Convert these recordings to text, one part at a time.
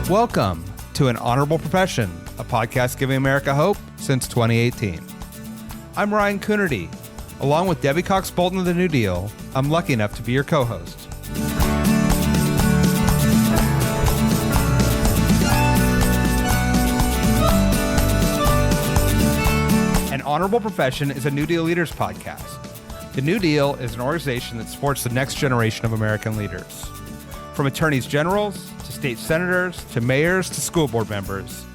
Welcome to An Honorable Profession, a podcast giving America hope since 2018. I'm Ryan Coonerty. Along with Debbie Cox Bultan of the New Deal, I'm lucky enough to be your co-host. An Honorable Profession is a New Deal Leaders podcast. The New Deal is an organization that supports the next generation of American leaders. From attorneys generals to state senators to mayors to school board members,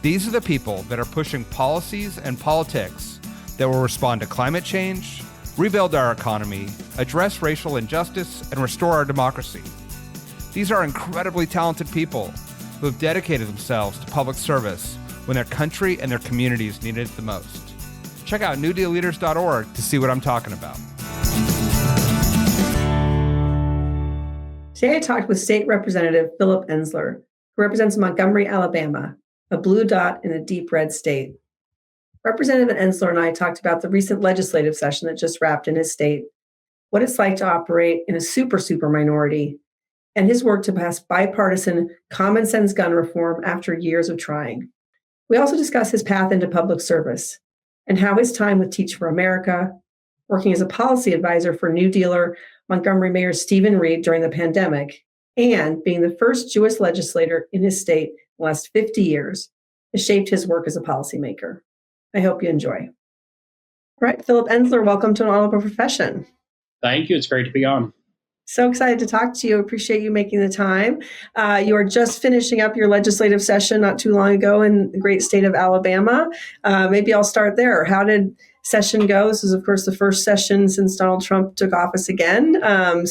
these are the people that are pushing policies and politics that will respond to climate change, rebuild our economy, address racial injustice, and restore our democracy. These are incredibly talented people who have dedicated themselves to public service when their country and their communities needed it the most. Check out NewDEALleaders.org to see what I'm talking about. Today I talked with State Representative Phillip Ensler, who represents Montgomery, Alabama, a blue dot in a deep red state. Representative Ensler and I talked about the recent legislative session that just wrapped in his state, what it's like to operate in a super minority, and his work to pass bipartisan common sense gun reform after years of trying. We also discuss his path into public service and how his time with Teach for America, working as a policy advisor for NewDEALer Montgomery Mayor Stephen Reed during the pandemic, and being the first Jewish legislator in his state in the last 50 years, has shaped his work as a policymaker. I hope you enjoy. All right, Phillip Ensler, welcome to An Honorable Profession. Thank you. It's great to be on. So excited to talk to you. Appreciate you making the time. You are just finishing up your legislative session not too long ago in the great state of Alabama. Maybe I'll start there. How did session go? This is, of course, the first session since Donald Trump took office again. And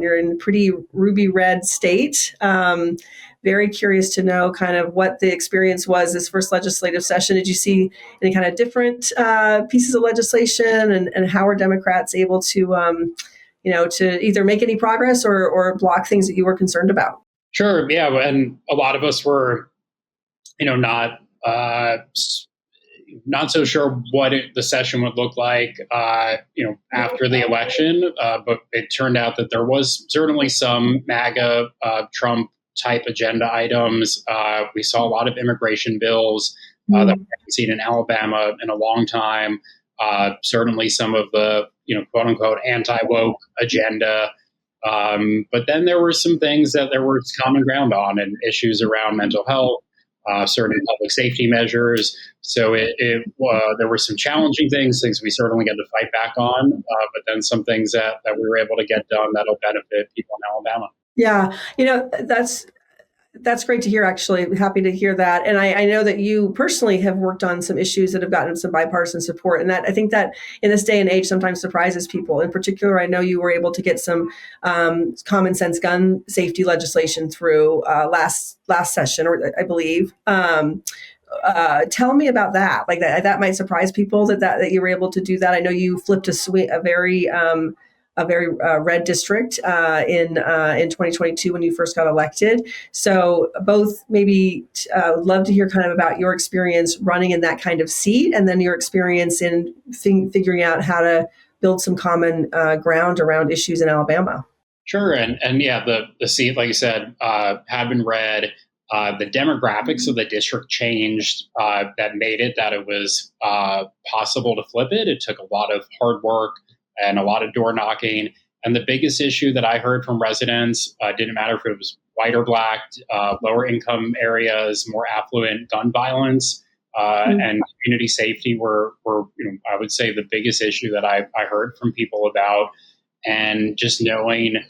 you're in a pretty ruby red state. Very curious to know kind of what the experience was this first legislative session. Did you see any kind of different pieces of legislation, and how are Democrats able to to either make any progress or block things that you were concerned about? Sure. Yeah. And a lot of us were, not so sure what the session would look like, after the election. But it turned out that there was certainly some MAGA Trump type agenda items. We saw a lot of immigration bills that we haven't seen in Alabama in a long time. Certainly some of the, quote unquote, anti-woke agenda. But then there were some things that there was common ground on, and issues around mental health, certain public safety measures. So there were some challenging things we certainly got to fight back on, but then some things that we were able to get done that'll benefit people in Alabama. Yeah, that's great to hear, actually. Happy to hear that. And I know that you personally have worked on some issues that have gotten some bipartisan support. And that I think that in this day and age sometimes surprises people. In particular, I know you were able to get some common sense gun safety legislation through last session, or I believe. Tell me about that. Like that might surprise people that you were able to do that. I know you flipped a very red district in 2022 when you first got elected. So both maybe would love to hear kind of about your experience running in that kind of seat, and then your experience in figuring out how to build some common ground around issues in Alabama. Sure. And yeah, the seat, like you said, had been red. The demographics of the district changed that made it that it was possible to flip it. It took a lot of hard work and a lot of door knocking. And the biggest issue that I heard from residents, didn't matter if it was white or black, lower income areas, more affluent, gun violence, and community safety were I would say the biggest issue that I heard from people about. And just knowing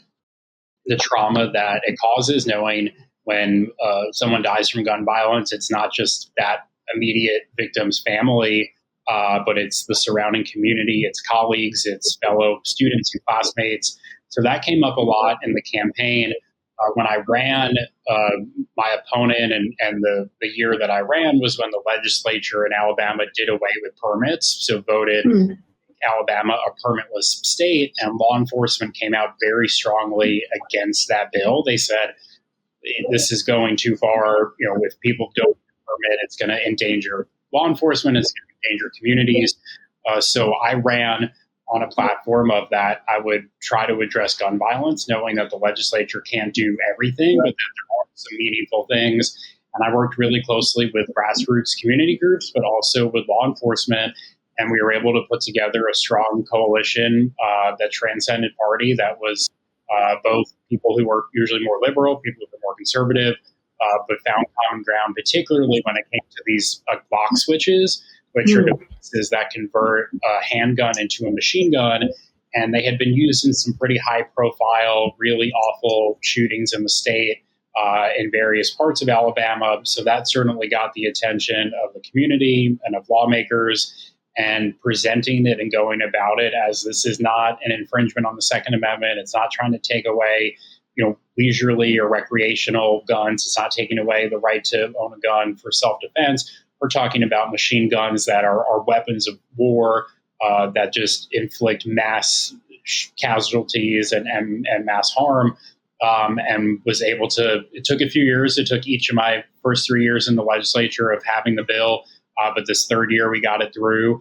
the trauma that it causes, knowing when someone dies from gun violence, it's not just that immediate victim's family, but it's the surrounding community, its colleagues, its fellow students and classmates. So that came up a lot in the campaign. When I ran, my opponent and the year that I ran was when the legislature in Alabama did away with permits, so voted Alabama a permitless state, and law enforcement came out very strongly against that bill. They said, this is going too far. If people don't permit, it's going to endanger law enforcement, it's going to endanger communities. So I ran on a platform of that I would try to address gun violence, knowing that the legislature can't do everything, but that there are some meaningful things. And I worked really closely with grassroots community groups, but also with law enforcement. And we were able to put together a strong coalition that transcended party, that was both people who were usually more liberal, people who were more conservative, but found common ground, particularly when it came to these block switches, which are devices that convert a handgun into a machine gun. And they had been used in some pretty high profile, really awful shootings in the state in various parts of Alabama. So that certainly got the attention of the community and of lawmakers, and presenting it and going about it as this is not an infringement on the Second Amendment. It's not trying to take away, leisurely or recreational guns. It's not taking away the right to own a gun for self-defense. We're talking about machine guns that are weapons of war that just inflict mass casualties and mass harm. And was able to, it took a few years. It took each of my first 3 years in the legislature of having the bill. But this third year, we got it through.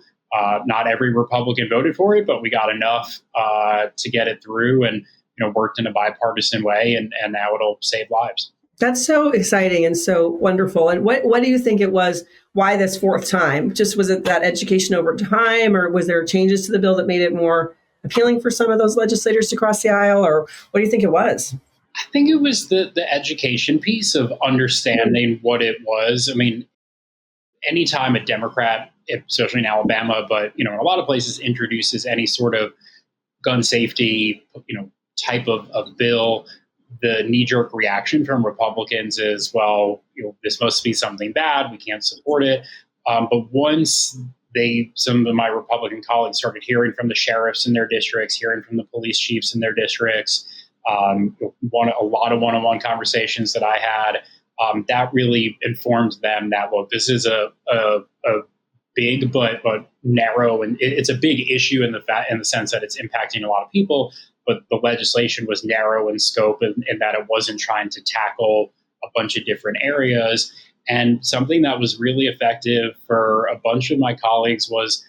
Not every Republican voted for it, but we got enough to get it through, and worked in a bipartisan way, and now it'll save lives. That's so exciting and so wonderful. And what do you think it was? Why this fourth time? Just was it that education over time, or was there changes to the bill that made it more appealing for some of those legislators to cross the aisle, or what do you think it was? I think it was the education piece of understanding what it was. I mean, anytime a Democrat, especially in Alabama, but in a lot of places, introduces any sort of gun safety, type of bill, the knee-jerk reaction from Republicans is, well, this must be something bad. We can't support it. But once some of my Republican colleagues started hearing from the sheriffs in their districts, hearing from the police chiefs in their districts, a lot of one-on-one conversations that I had, that really informed them that, look, this is a big but narrow, and it's a big issue in the sense that it's impacting a lot of people. But the legislation was narrow in scope, and that it wasn't trying to tackle a bunch of different areas. And something that was really effective for a bunch of my colleagues was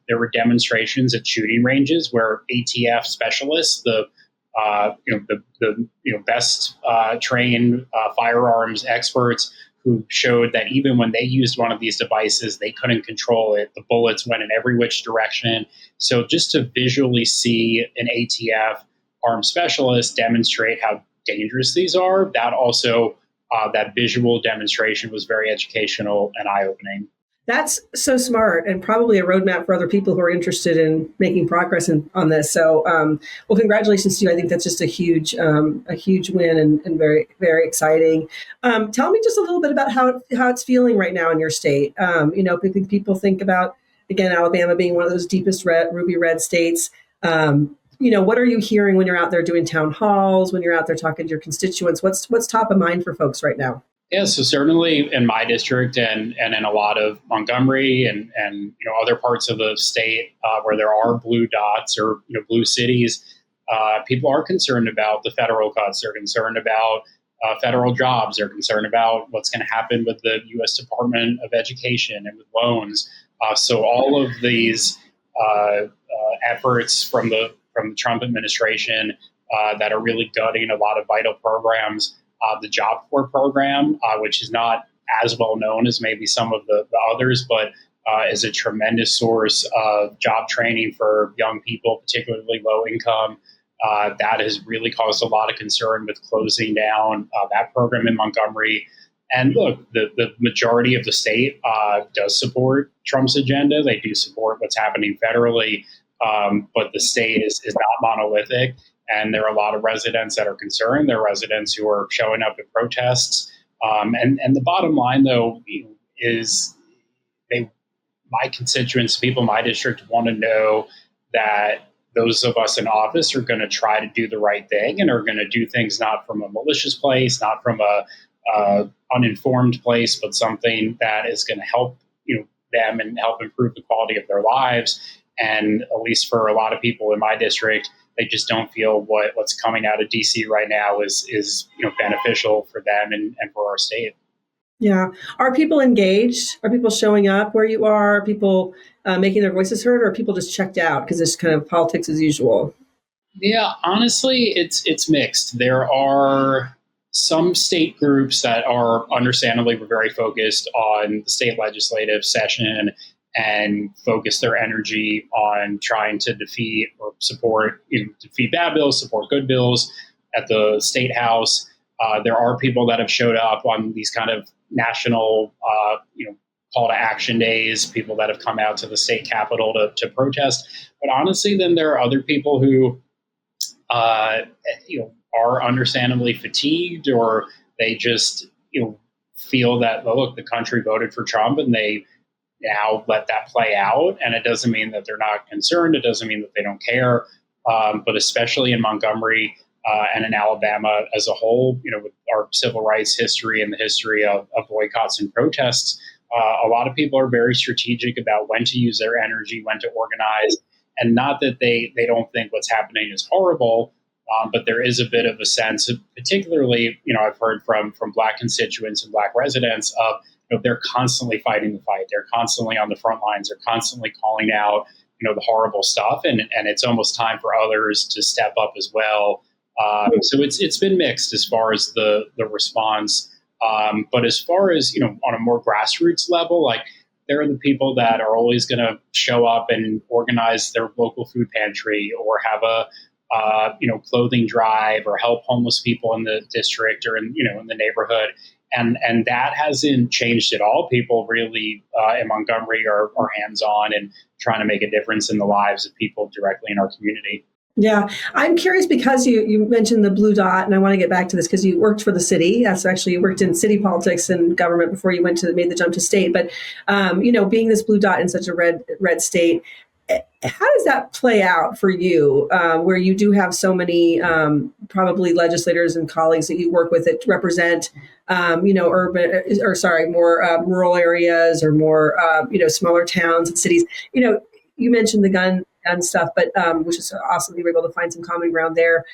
there were demonstrations at shooting ranges where ATF specialists, the best trained firearms experts, who showed that even when they used one of these devices, they couldn't control it. The bullets went in every which direction. So just to visually see an ATF armed specialist demonstrate how dangerous these are, that also, that visual demonstration was very educational and eye-opening. That's so smart, and probably a roadmap for other people who are interested in making progress on this. So, well, congratulations to you. I think that's just a huge win, and very, very exciting. Tell me just a little bit about how it's feeling right now in your state. People think about, again, Alabama being one of those deepest ruby red states. What are you hearing when you're out there doing town halls, when you're out there talking to your constituents? What's top of mind for folks right now? Yeah, so certainly in my district and in a lot of Montgomery and other parts of the state where there are blue dots or blue cities, people are concerned about the federal cuts. They're concerned about federal jobs. They're concerned about what's going to happen with the U.S. Department of Education and with loans. So all of these efforts from the Trump administration that are really gutting a lot of vital programs. The Job Corps program, which is not as well known as maybe some of the others, but is a tremendous source of job training for young people, particularly low income. That has really caused a lot of concern with closing down that program in Montgomery. And look, the majority of the state does support Trump's agenda. They do support what's happening federally, but the state is not monolithic. And there are a lot of residents that are concerned. There are residents who are showing up at protests. And the bottom line, though, is my constituents, people in my district, want to know that those of us in office are going to try to do the right thing and are going to do things not from a malicious place, not from a uninformed place, but something that is going to help them and help improve the quality of their lives. And at least for a lot of people in my district, they just don't feel what's coming out of DC right now is beneficial for them and for our state. Yeah. Are people engaged? Are people showing up where you are? Are people making their voices heard, or are people just checked out because it's kind of politics as usual? Yeah, honestly, it's mixed. There are some state groups that are understandably very focused on the state legislative session and focus their energy on trying to defeat or support, defeat bad bills, support good bills at the state house. There are people that have showed up on these kind of national, call to action days. People that have come out to the state capitol to protest. But honestly, then there are other people who uh, are understandably fatigued, or they just, feel that, oh, look, the country voted for Trump and they now let that play out. And it doesn't mean that they're not concerned. It doesn't mean that they don't care. But especially in Montgomery and in Alabama as a whole, with our civil rights history and the history of boycotts and protests, a lot of people are very strategic about when to use their energy, when to organize. And not that they don't think what's happening is horrible, but there is a bit of a sense of, particularly, I've heard from Black constituents and Black residents of, they're constantly fighting the fight. They're constantly on the front lines. They're constantly calling out, the horrible stuff. And it's almost time for others to step up as well. So it's been mixed as far as the response. But as far as, on a more grassroots level, like, there are the people that are always going to show up and organize their local food pantry, or have a clothing drive, or help homeless people in the district or in the neighborhood. And that hasn't changed at all. People really in Montgomery are hands-on and trying to make a difference in the lives of people directly in our community. Yeah, I'm curious because you mentioned the blue dot, and I want to get back to this because you worked for the city. That's actually, you worked in city politics and government before you made the jump to state. But being this blue dot in such a red state, how does that play out for you, where you do have so many probably legislators and colleagues that you work with that represent more rural areas, or more smaller towns and cities. You mentioned the gun stuff, but which is awesome. You were able to find some common ground there.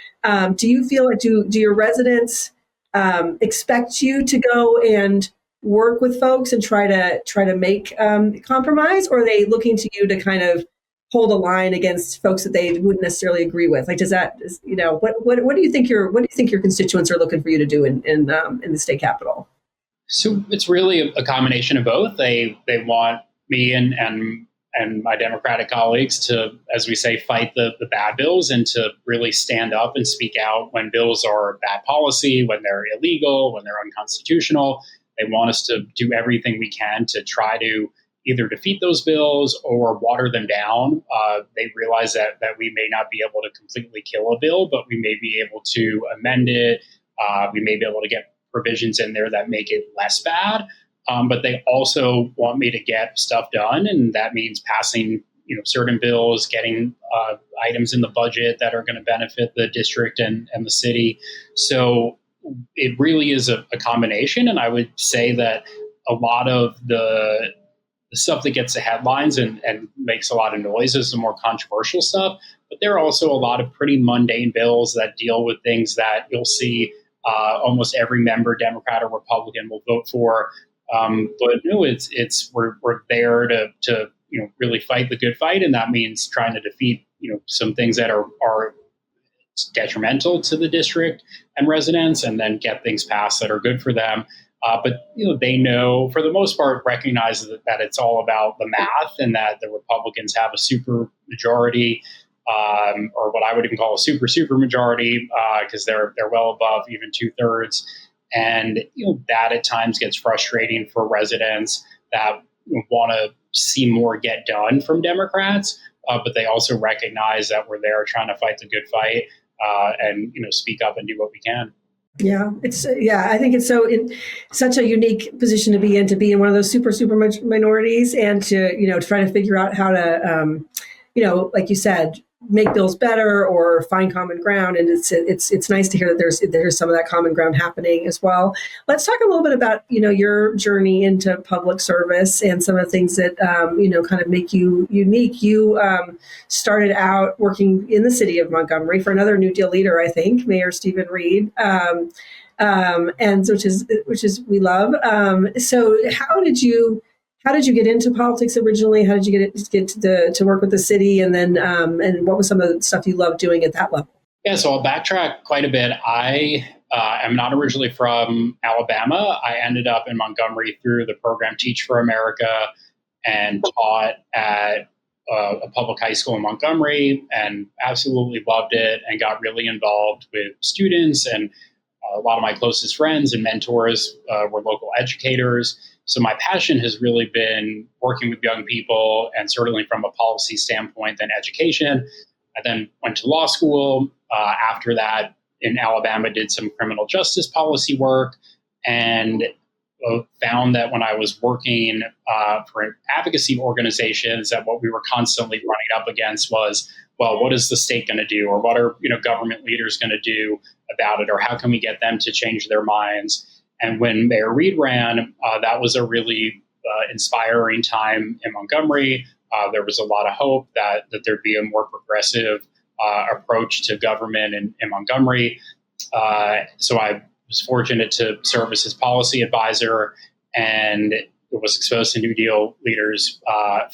Do you feel like do your residents expect you to go and work with folks and try to make compromise, or are they looking to you to kind of hold a line against folks that they wouldn't necessarily agree with? Like, what do you think your constituents are looking for you to do in the state capitol? So it's really a combination of both. They want me and my Democratic colleagues to, as we say, fight the bad bills, and to really stand up and speak out when bills are bad policy, when they're illegal, when they're unconstitutional. They want us to do everything we can to try to either defeat those bills or water them down. They realize that we may not be able to completely kill a bill, but we may be able to amend it. We may be able to get provisions in there that make it less bad. But they also want me to get stuff done, and that means passing, certain bills, getting items in the budget that are going to benefit the district and the city. So it really is a combination, and I would say that a lot of the stuff that gets the headlines and makes a lot of noise is the more controversial stuff. But there are also a lot of pretty mundane bills that deal with things that you'll see almost every member, Democrat or Republican, will vote for. But no, we're there to really fight the good fight, and that means trying to defeat some things that are detrimental to the district and residents, and then get things passed that are good for them. But they know, for the most part, recognize that it's all about the math, and that the Republicans have a super majority, or what I would even call a super majority, because they're well above even 2/3. And that at times gets frustrating for residents that want to see more get done from Democrats, but they also recognize that we're there trying to fight the good fight, and speak up and do what we can. Yeah, I think it's such a unique position to be in one of those super minorities, and to try to figure out how to like you said, make bills better or find common ground. And it's nice to hear that there's some of that common ground happening as well. Let's talk a little bit about your journey into public service and some of the things that kind of make you unique. You started out working in the city of Montgomery for another New Deal leader, I think, Mayor Stephen Reed. and which is we love. So how did you get into politics originally? How did you get to work with the city, and then and what was some of the stuff you loved doing at that level? Yeah, so I'll backtrack quite a bit. I am not originally from Alabama. I ended up in Montgomery through the program Teach for America and taught at a public high school in Montgomery, and absolutely loved it and got really involved with students. And a lot of my closest friends and mentors were local educators. So my passion has really been working with young people, and certainly from a policy standpoint, then education. I then went to law school. After that, in Alabama, did some criminal justice policy work, and found that when I was working for advocacy organizations, that what we were constantly running up against was, well, what is the state going to do, or what are government leaders going to do about it, or how can we get them to change their minds? And when Mayor Reed ran, that was a really inspiring time in Montgomery. There was a lot of hope that there'd be a more progressive approach to government in Montgomery. So I was fortunate to serve as his policy advisor, and was exposed to New Deal leaders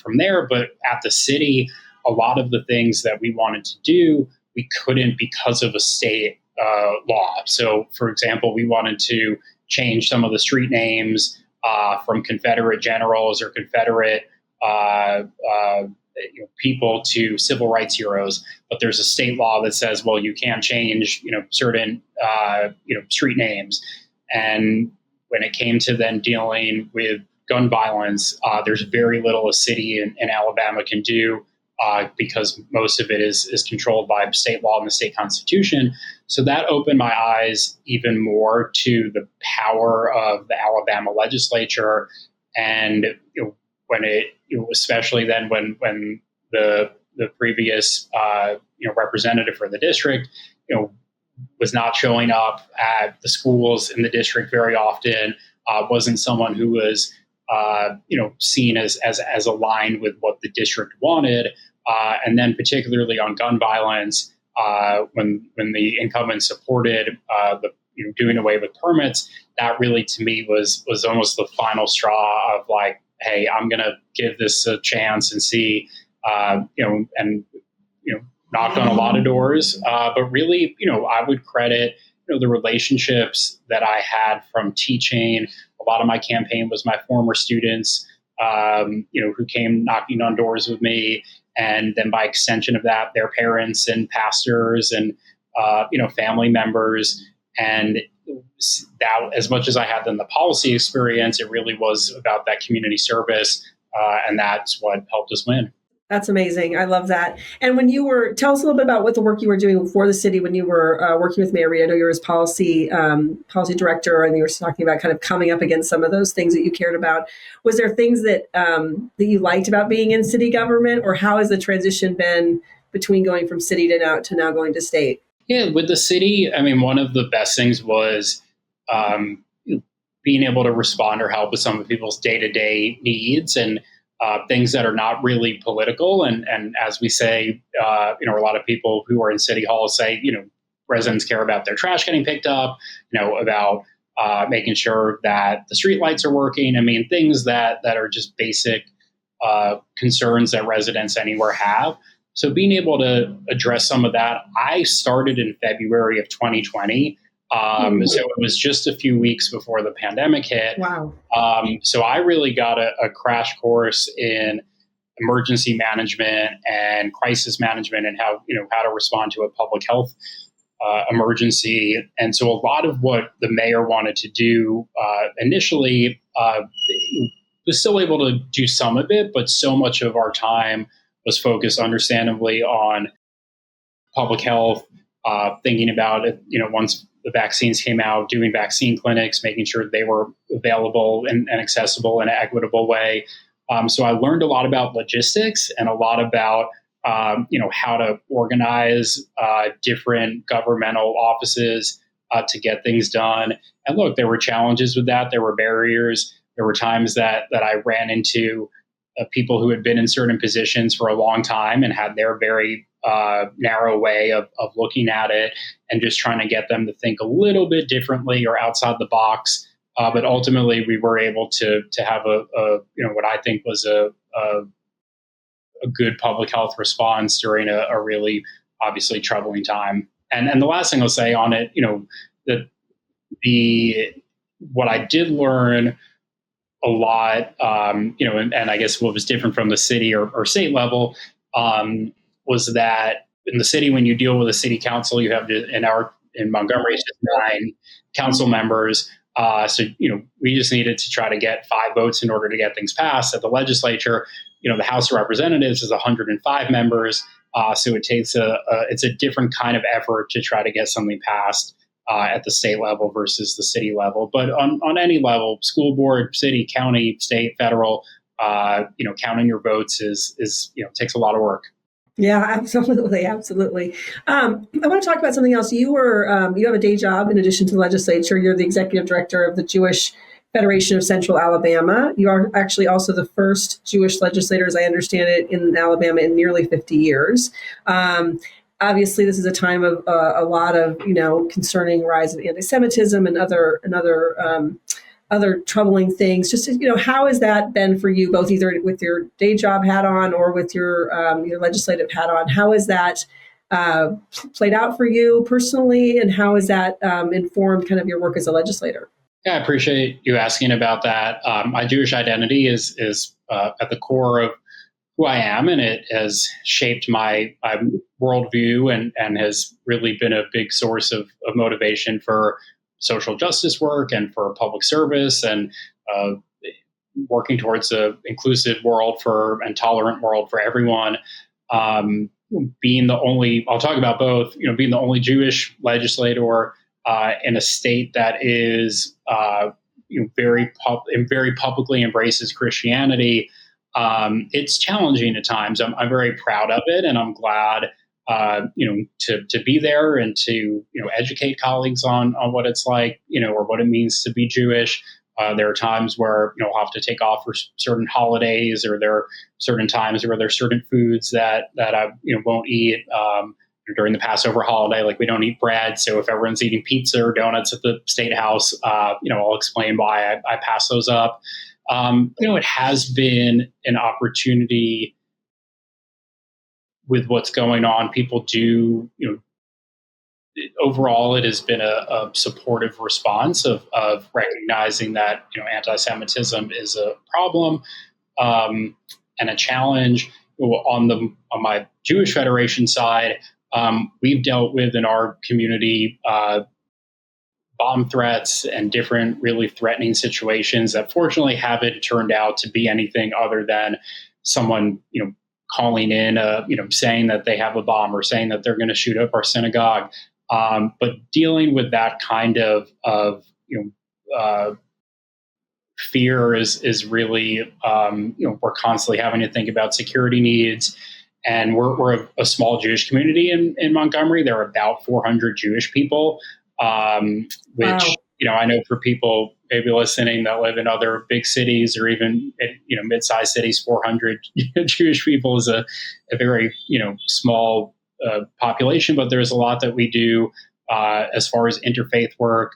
from there. But at the city, a lot of the things that we wanted to do, we couldn't because of a state law. So, for example, we wanted to change some of the street names from Confederate generals or Confederate people to civil rights heroes, but there's a state law that says, well, you can't change, certain, street names. And when it came to then dealing with gun violence, there's very little a city in Alabama can do because most of it is controlled by state law and the state constitution. So that opened my eyes even more to the power of the Alabama legislature. And when especially then when the previous representative for the district was not showing up at the schools in the district very often, wasn't someone who was seen as aligned with what the district wanted, and then particularly on gun violence, when the incumbent supported the doing away with permits, that really to me was almost the final straw of like, hey, I'm going to give this a chance and see, knocked on a lot of doors. But really, I would credit, the relationships that I had from teaching. A lot of my campaign was my former students, who came knocking on doors with me. And then by extension of that, their parents and pastors and, family members. And that, as much as I had then the policy experience, it really was about that community service. And that's what helped us win. That's amazing. I love that. And when tell us a little bit about what the work you were doing for the city when you were working with Mayor Reed. I know you were his policy director, and you were talking about kind of coming up against some of those things that you cared about. Was there things that you liked about being in city government, or how has the transition been between going from city to now going to state? Yeah, with the city, I mean, one of the best things was being able to respond or help with some of people's day-to-day needs and things that are not really political. And as we say, a lot of people who are in city hall say, residents care about their trash getting picked up, about making sure that the street lights are working. I mean, things that are just basic concerns that residents anywhere have. So being able to address some of that, I started in February of 2020. So it was just a few weeks before the pandemic hit. Wow. So I really got a crash course in emergency management and crisis management, and how to respond to a public health emergency. And so a lot of what the mayor wanted to do initially was still able to do some of it, but so much of our time was focused understandably on public health, thinking about it, once the vaccines came out, doing vaccine clinics, making sure they were available and accessible in an equitable way. So I learned a lot about logistics and a lot about, how to organize different governmental offices to get things done. And look, there were challenges with that. There were barriers. There were times that I ran into people who had been in certain positions for a long time and had their very narrow way of looking at it and just trying to get them to think a little bit differently or outside the box. But ultimately, we were able to have what I think was a good public health response during a really obviously troubling time. And the last thing I'll say on it, that what I did learn a lot, and I guess what was different from the city or state level was that in the city, when you deal with a city council, you have in Montgomery, it's just 9 council members. So we just needed to try to get 5 votes in order to get things passed. At the legislature, the House of Representatives is 105 members. So it takes it's a different kind of effort to try to get something passed at the state level versus the city level. But on any level, school board, city, county, state, federal, counting your votes is takes a lot of work. Yeah, absolutely. Absolutely. I want to talk about something else. You have a day job in addition to the legislature. You're the executive director of the Jewish Federation of Central Alabama. You are actually also the first Jewish legislator, as I understand it, in Alabama in nearly 50 years. Obviously, this is a time of a lot of, concerning rise of anti-Semitism and other troubling things. Just, how has that been for you, both either with your day job hat on or with your legislative hat on? How has that played out for you personally, and how has that informed kind of your work as a legislator? Yeah, I appreciate you asking about that. My Jewish identity is at the core of who I am, and it has shaped my worldview and has really been a big source of motivation for social justice work and for public service and working towards an inclusive world and tolerant world for everyone. Being the only, I'll talk about both, being the only Jewish legislator in a state that is very publicly embraces Christianity. It's challenging at times. I'm very proud of it, and I'm glad to be there and to educate colleagues on what it's like, or what it means to be Jewish. There are times where I'll have to take off for certain holidays, or there are certain times where there's certain foods that I won't eat. During the Passover holiday, like we don't eat bread. So if everyone's eating pizza or donuts at the state house, I'll explain why I pass those up. It has been an opportunity with what's going on. People do, overall, it has been a supportive response of recognizing that, anti-Semitism is a problem and a challenge. On my Jewish Federation side, we've dealt with in our community bomb threats and different really threatening situations that fortunately haven't turned out to be anything other than someone, calling in, saying that they have a bomb or saying that they're going to shoot up our synagogue. But dealing with that kind of fear is really, we're constantly having to think about security needs. And we're a small Jewish community in Montgomery. There are about 400 Jewish people, which, wow. I know for people maybe listening that live in other big cities or even, mid-sized cities, 400 Jewish people is a very, small population. But there's a lot that we do as far as interfaith work.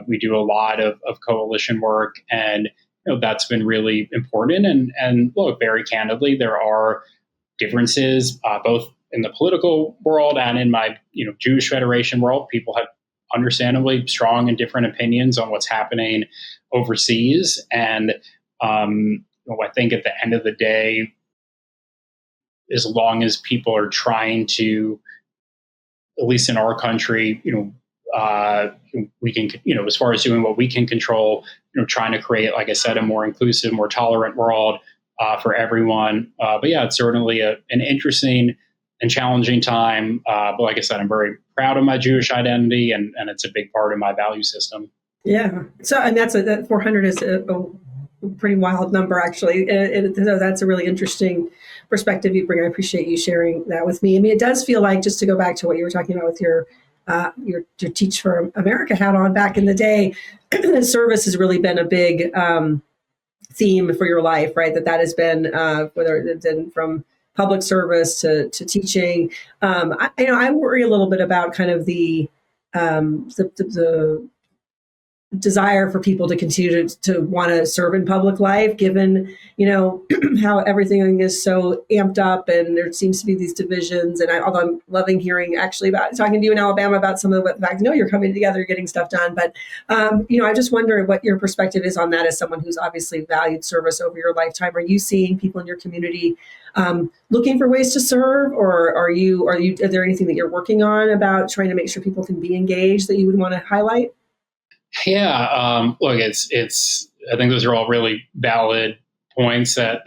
We do a lot of coalition work, and that's been really important. And look, very candidly, there are differences both in the political world and in my Jewish Federation world. People have understandably strong and different opinions on what's happening overseas. And I think at the end of the day, as long as people are trying to, at least in our country, we can, as far as doing what we can control, trying to create, like I said, a more inclusive, more tolerant world for everyone. But yeah, it's certainly an interesting and challenging time. But like I said, I'm very proud of my Jewish identity, and it's a big part of my value system. Yeah. So, and that 400 is a pretty wild number, actually. So that's a really interesting perspective you bring. I appreciate you sharing that with me. I mean, it does feel like, just to go back to what you were talking about with your Teach for America hat on back in the day, service has really been a big theme for your life, right? That has been, whether it's been from public service to teaching. I worry a little bit about kind of the desire for people to continue to want to serve in public life, given, how everything is so amped up and there seems to be these divisions. And although I'm loving hearing actually about talking to you in Alabama about some of the fact, you're coming together, you're getting stuff done. But, I just wonder what your perspective is on that as someone who's obviously valued service over your lifetime. Are you seeing people in your community looking for ways to serve, or are there anything that you're working on about trying to make sure people can be engaged that you would want to highlight? Yeah, look, it's. I think those are all really valid points. That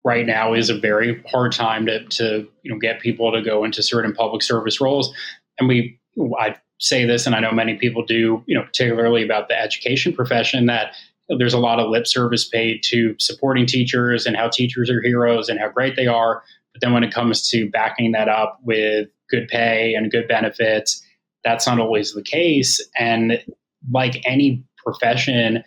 right now is a very hard time to get people to go into certain public service roles, and I say this, and I know many people do, particularly about the education profession, that there's a lot of lip service paid to supporting teachers and how teachers are heroes and how great they are, but then when it comes to backing that up with good pay and good benefits, that's not always the case. And like any profession,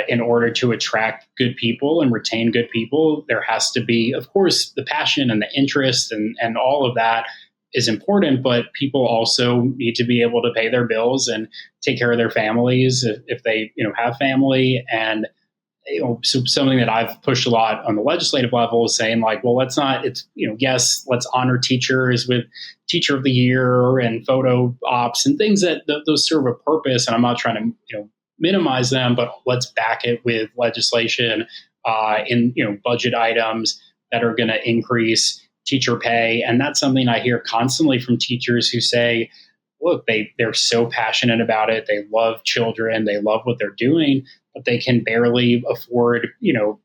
in order to attract good people and retain good people, there has to be, of course, the passion and the interest and all of that is important, but people also need to be able to pay their bills and take care of their families if they have family. And so something that I've pushed a lot on the legislative level is saying yes, let's honor teachers with Teacher of the Year and photo ops and things that those serve a purpose. And I'm not trying to minimize them, but let's back it with legislation in budget items that are going to increase teacher pay. And that's something I hear constantly from teachers who say, look, they're so passionate about it. They love children. They love what they're doing, but they can barely afford,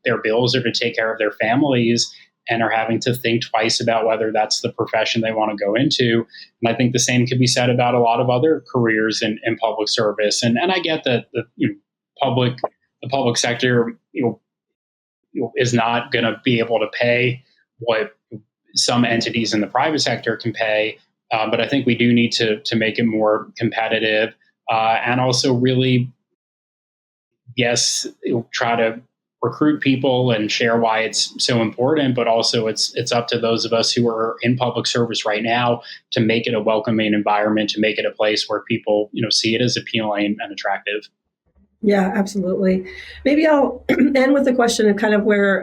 their bills or to take care of their families, and are having to think twice about whether that's the profession they want to go into. And I think the same could be said about a lot of other careers in public service. And I get that the public sector, is not going to be able to pay what some entities in the private sector can pay. But I think we do need to make it more competitive, and also really, yes, try to recruit people and share why it's so important. But also, it's up to those of us who are in public service right now to make it a welcoming environment, to make it a place where people see it as appealing and attractive. Yeah, absolutely. Maybe I'll end with a question of kind of where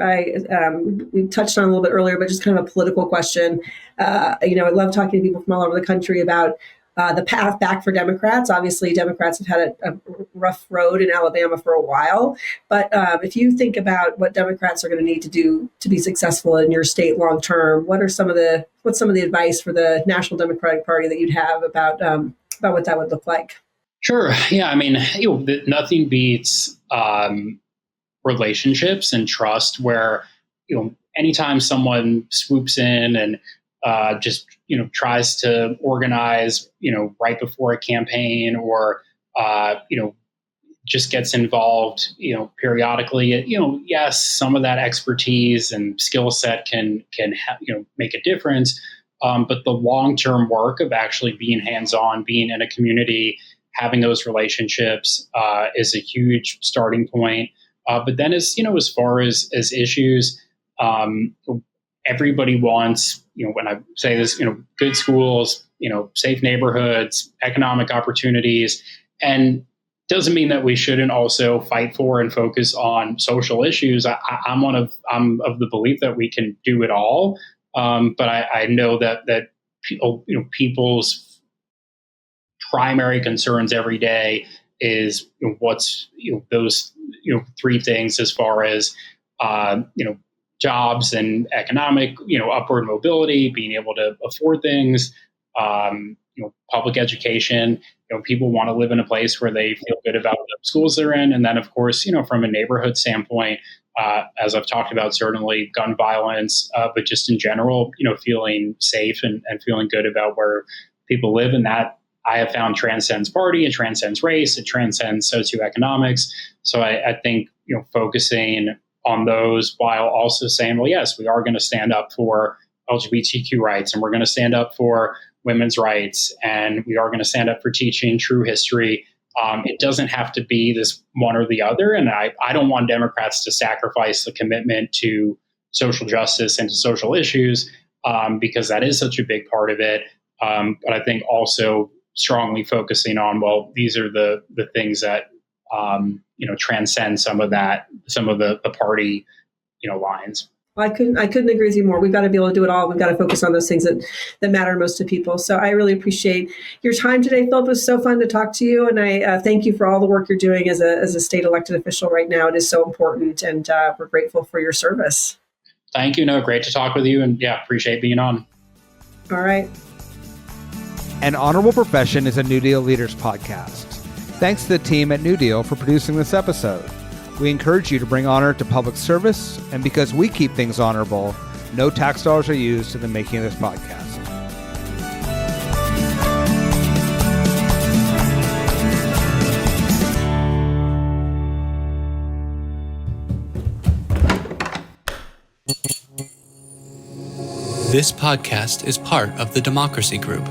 we touched on a little bit earlier, but just kind of a political question. I love talking to people from all over the country about the path back for Democrats. Obviously, Democrats have had a rough road in Alabama for a while. But if you think about what Democrats are going to need to do to be successful in your state long term, what's some of the advice for the National Democratic Party that you'd have about what that would look like? Sure. Yeah. I mean, nothing beats relationships and trust, where, anytime someone swoops in and just, tries to organize, right before a campaign, or, just gets involved, periodically, yes, some of that expertise and skill set can make a difference. But the long-term work of actually being hands-on, being in a community, having those relationships is a huge starting point. But then as far as issues, everybody wants, when I say this, good schools, safe neighborhoods, economic opportunities, and doesn't mean that we shouldn't also fight for and focus on social issues. I'm of the belief that we can do it all. But I know that people's primary concerns every day is what's those three things, as far as jobs and economic upward mobility, being able to afford things, public education. People want to live in a place where they feel good about the schools they're in, and then of course from a neighborhood standpoint, as I've talked about, certainly gun violence, but just in general, feeling safe and feeling good about where people live, and that I have found transcends party, it transcends race, it transcends socioeconomics. So I think focusing on those while also saying, well, yes, we are going to stand up for LGBTQ rights, and we're going to stand up for women's rights, and we are going to stand up for teaching true history. It doesn't have to be this one or the other. And I don't want Democrats to sacrifice the commitment to social justice into social issues, because that is such a big part of it. But I think also strongly focusing on, well, these are the things that transcend some of the party lines. Well, I couldn't agree with you more. We've got to be able to do it all. We've got to focus on those things that matter most to people. So I really appreciate your time today, Phillip. It was so fun to talk to you, and I thank you for all the work you're doing as a state elected official right now. It is so important, and we're grateful for your service. Thank you. No, great to talk with you, and appreciate being on. All right. An Honorable Profession is a New Deal Leaders podcast. Thanks to the team at NewDEAL for producing this episode. We encourage you to bring honor to public service, and because we keep things honorable, no tax dollars are used in the making of this podcast. This podcast is part of the Democracy Group.